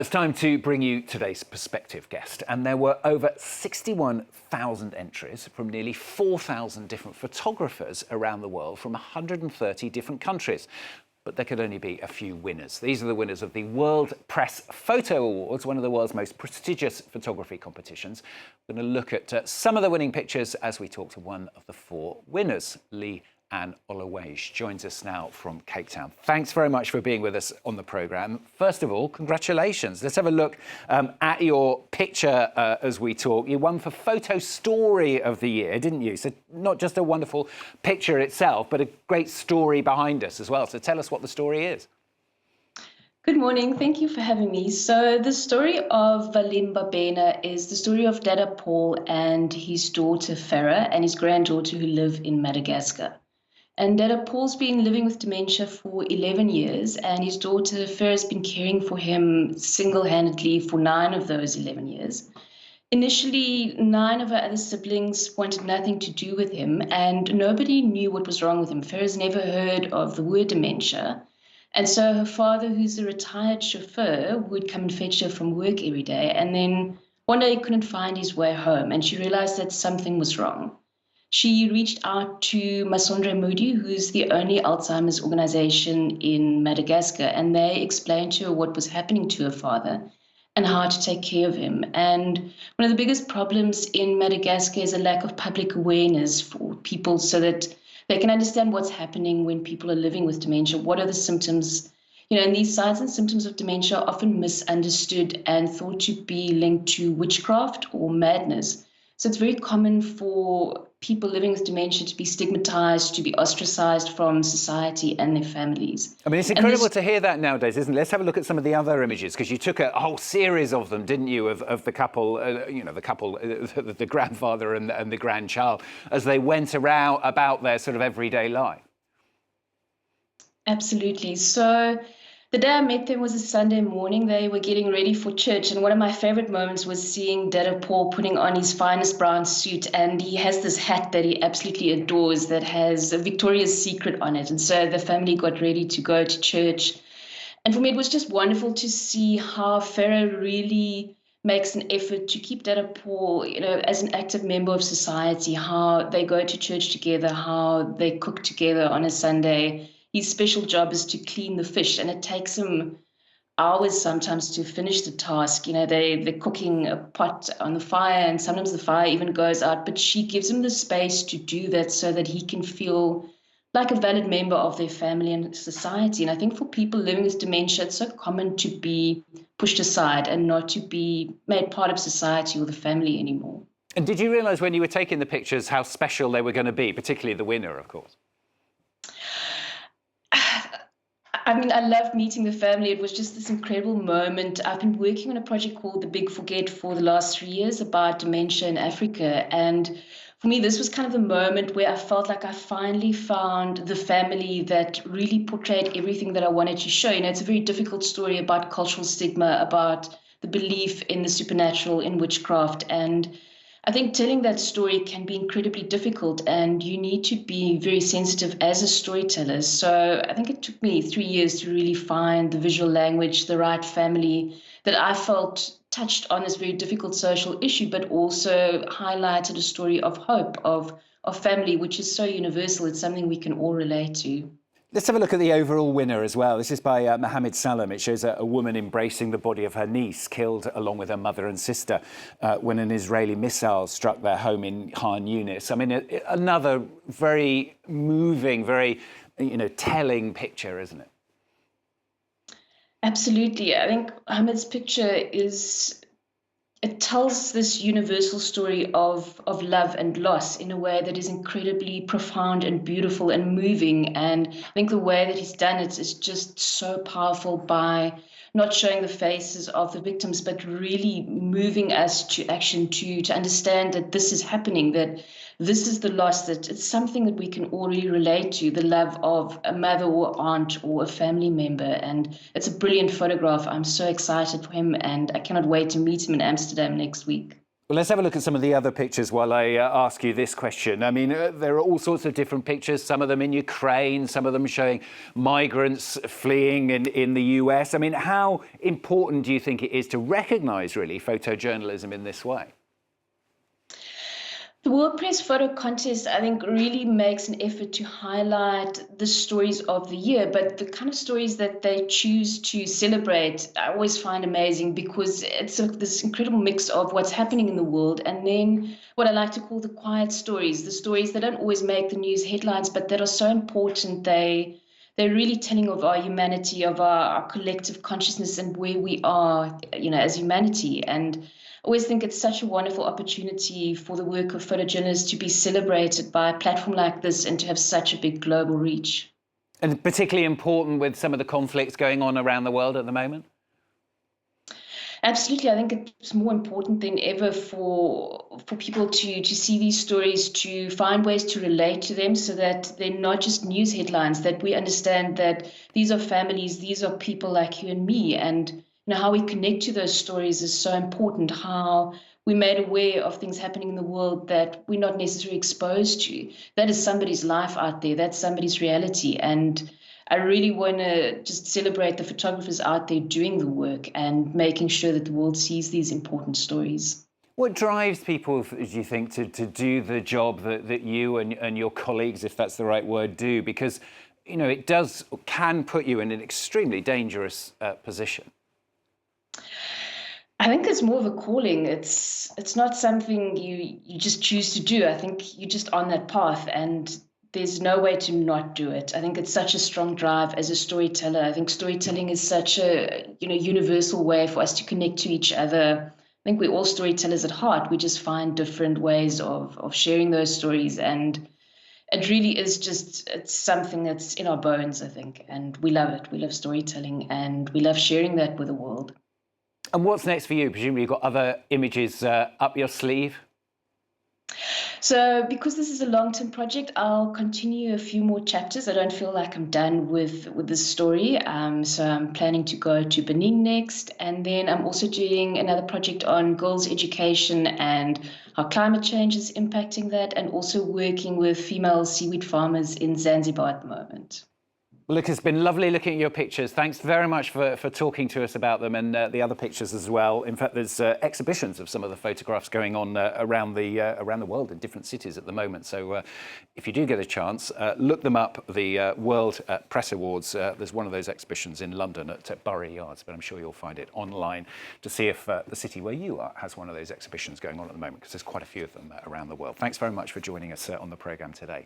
It's time to bring you today's perspective guest, and there were over 61,000 entries from nearly 4,000 different photographers around the world from 130 different countries. But there could only be a few winners. These are the winners of the World Press Photo Awards, one of the world's most prestigious photography competitions. We're going to look at some of the winning pictures as we talk to one of the four winners. Lee-Ann Olwage joins us now from Cape Town. Thanks very much for being with us on the programme. First of all, congratulations. Let's have a look at your picture as we talk. You won for Photo Story of the Year, didn't you? So not just a wonderful picture itself, but a great story behind us as well. So tell us what the story is. Good morning. Thank you for having me. So the story of Valim Babena is the story of Dada Paul and his daughter Farah and his granddaughter who live in Madagascar. And Dada Paul's been living with dementia for 11 years, and his daughter Farah's been caring for him single-handedly for 9 of those 11 years. Initially, 9 of her other siblings wanted nothing to do with him, and nobody knew what was wrong with him. Farah's never heard of the word dementia. And so her father, who's a retired chauffeur, would come and fetch her from work every day. And then one day he couldn't find his way home, and she realized that something was wrong. She reached out to Masondre Moody, who's the only Alzheimer's organization in Madagascar, and they explained to her what was happening to her father and how to take care of him. And one of the biggest problems in Madagascar is a lack of public awareness for people so that they can understand what's happening when people are living with dementia. What are the symptoms? And these signs and symptoms of dementia are often misunderstood and thought to be linked to witchcraft or madness. So it's very common for people living with dementia to be stigmatized, to be ostracized from society and their families. I mean, it's incredible to hear that nowadays, isn't it? Let's have a look at some of the other images, because you took a whole series of them, didn't you, of the couple, the grandfather and the grandchild, as they went around about their sort of everyday life. Absolutely. So the day I met them was a Sunday morning. They were getting ready for church, and one of my favorite moments was seeing Dada Paul putting on his finest brown suit, and he has this hat that he absolutely adores that has a Victoria's Secret on it. And so the family got ready to go to church. And for me, it was just wonderful to see how Farah really makes an effort to keep Dada Paul, as an active member of society, how they go to church together, how they cook together on a Sunday. His special job is to clean the fish, and it takes him hours sometimes to finish the task. They're cooking a pot on the fire, and sometimes the fire even goes out, but she gives him the space to do that so that he can feel like a valid member of their family and society. And I think for people living with dementia, it's so common to be pushed aside and not to be made part of society or the family anymore. And did you realise when you were taking the pictures how special they were going to be, particularly the winner, of course? I mean, I loved meeting the family. It was just this incredible moment. I've been working on a project called The Big Forget for the last 3 years about dementia in Africa. And for me, this was kind of the moment where I felt like I finally found the family that really portrayed everything that I wanted to show. It's a very difficult story about cultural stigma, about the belief in the supernatural, in witchcraft. And I think telling that story can be incredibly difficult, and you need to be very sensitive as a storyteller. So I think it took me 3 years to really find the visual language, the right family that I felt touched on this very difficult social issue, but also highlighted a story of hope, of family, which is so universal. It's something we can all relate to. Let's have a look at the overall winner as well. This is by Mohammed Salam. It shows a woman embracing the body of her niece, killed along with her mother and sister when an Israeli missile struck their home in Khan Yunis. I mean, another very moving, very, telling picture, isn't it? Absolutely. I think Mohammed's picture it tells this universal story of love and loss in a way that is incredibly profound and beautiful and moving. And I think the way that he's done it is just so powerful by not showing the faces of the victims, but really moving us to action, to understand that this is happening, that this is the loss, that it's something that we can all really relate to, the love of a mother or aunt or a family member. And it's a brilliant photograph. I'm so excited for him, and I cannot wait to meet him in Amsterdam next week. Well, let's have a look at some of the other pictures while I ask you this question. I mean, there are all sorts of different pictures, some of them in Ukraine, some of them showing migrants fleeing in the US. I mean, how important do you think it is to recognise, really, photojournalism in this way? The World Press Photo Contest, I think, really makes an effort to highlight the stories of the year, but the kind of stories that they choose to celebrate, I always find amazing because it's this incredible mix of what's happening in the world and then what I like to call the quiet stories, the stories that don't always make the news headlines, but that are so important. They're really telling of our humanity, of our collective consciousness and where we are, as humanity. And I always think it's such a wonderful opportunity for the work of photojournalists to be celebrated by a platform like this and to have such a big global reach. And particularly important with some of the conflicts going on around the world at the moment? Absolutely. I think it's more important than ever for people to see these stories, to find ways to relate to them so that they're not just news headlines, that we understand that these are families, these are people like you and me. And how we connect to those stories is so important, how we're made aware of things happening in the world that we're not necessarily exposed to. That is somebody's life out there. That's somebody's reality. And I really want to just celebrate the photographers out there doing the work and making sure that the world sees these important stories. What drives people, do you think, to do the job that you and your colleagues, if that's the right word, do? Because, it can put you in an extremely dangerous position. I think it's more of a calling. It's not something you just choose to do. I think you're just on that path and there's no way to not do it. I think it's such a strong drive as a storyteller. I think storytelling is such a universal way for us to connect to each other. I think we're all storytellers at heart. We just find different ways of sharing those stories. And it really is it's something that's in our bones, I think. And we love it. We love storytelling and we love sharing that with the world. And what's next for you? Presumably you've got other images up your sleeve? So because this is a long-term project, I'll continue a few more chapters. I don't feel like I'm done with this story. So I'm planning to go to Benin next. And then I'm also doing another project on girls' education and how climate change is impacting that, and also working with female seaweed farmers in Zanzibar at the moment. Well, look, it's been lovely looking at your pictures. Thanks very much for talking to us about them and the other pictures as well. In fact, there's exhibitions of some of the photographs going on around the world in different cities at the moment. So if you do get a chance, look them up. The World Press Awards, there's one of those exhibitions in London at Bury Yards, but I'm sure you'll find it online to see if the city where you are has one of those exhibitions going on at the moment, because there's quite a few of them around the world. Thanks very much for joining us on the programme today.